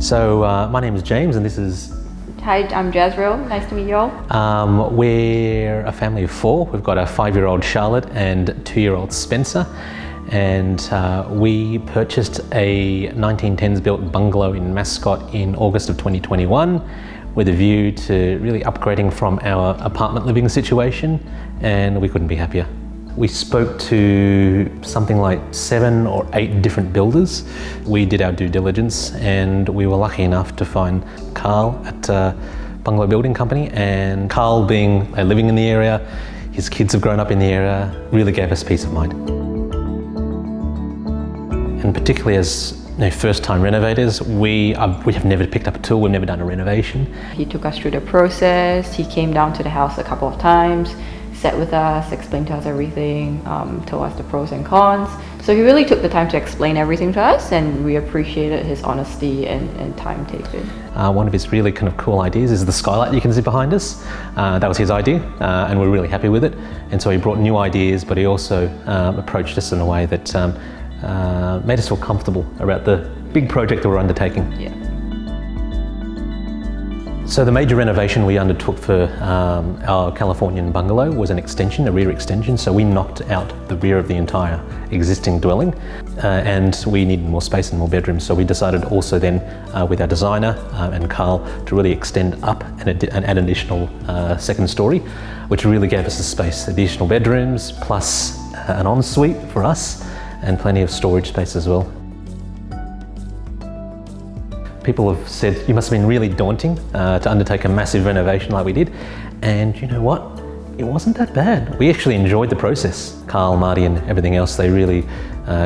So my name is James and this is... Hi, I'm Jazrael. Nice to meet you all. We're a family of four. We've got a 5-year-old Charlotte and 2-year-old Spencer. And we purchased a 1910s built bungalow in Mascot in August of 2021 with a view to really upgrading from our apartment living situation, and we couldn't be happier. We spoke to something like 7 or 8 different builders. We did our due diligence and we were lucky enough to find Karl at Bungalow Building Co. And Karl, being living in the area, his kids have grown up in the area, really gave us peace of mind. And particularly as first-time renovators, we have never picked up a tool, we've never done a renovation. He took us through the process. He came down to the house a couple of times, sat with us, explained to us everything, told us the pros and cons. So he really took the time to explain everything to us, and we appreciated his honesty and time taken. One of his really kind of cool ideas is the skylight you can see behind us. That was his idea, and we're really happy with it. And so he brought new ideas, but he also approached us in a way that made us feel comfortable about the big project that we're undertaking. Yeah. So the major renovation we undertook for our Californian bungalow was an extension, a rear extension. So we knocked out the rear of the entire existing dwelling, and we needed more space and more bedrooms. So we decided also then with our designer and Karl to really extend up and add an additional second story, which really gave us the space, additional bedrooms plus an ensuite for us and plenty of storage space as well. People have said, you must have been really daunting to undertake a massive renovation like we did. And you know what? It wasn't that bad. We actually enjoyed the process. Karl, Marty and everything else, they really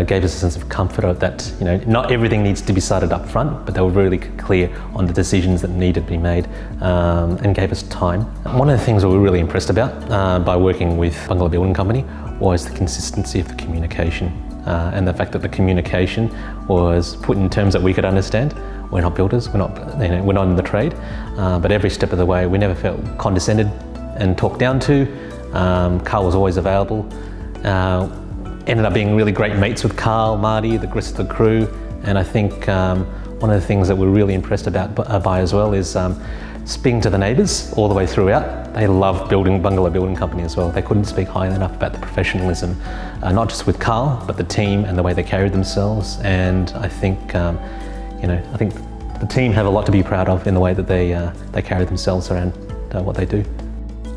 gave us a sense of comfort of that, not everything needs to be decided up front, but they were really clear on the decisions that needed to be made and gave us time. One of the things we were really impressed about by working with Bungalow Building Company was the consistency of the communication and the fact that the communication was put in terms that we could understand. We're not builders, we're not in the trade, but every step of the way we never felt condescended and talked down to. Karl was always available. Ended up being really great mates with Karl, Marty, the rest of the crew, and I think one of the things that we're really impressed by as well is speaking to the neighbours all the way throughout. They love Bungalow Building Company as well. They couldn't speak highly enough about the professionalism, not just with Karl, but the team and the way they carried themselves. And I think I think the team have a lot to be proud of in the way that they carry themselves around what they do.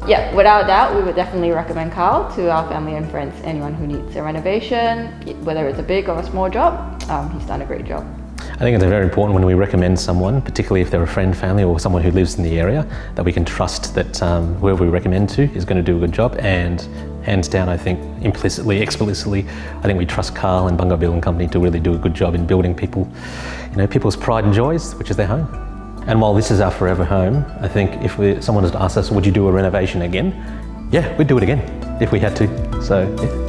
Yeah, without a doubt, we would definitely recommend Karl to our family and friends, anyone who needs a renovation, whether it's a big or a small job. He's done a great job. I think it's very important when we recommend someone, particularly if they're a friend, family or someone who lives in the area, that we can trust that whoever we recommend to is going to do a good job. And hands down, I think implicitly, explicitly, I think we trust Karl and Bungalow Building Company to really do a good job in building people's pride and joys, which is their home. And while this is our forever home, I think if someone was to ask us, would you do a renovation again? Yeah, we'd do it again if we had to. So, yeah.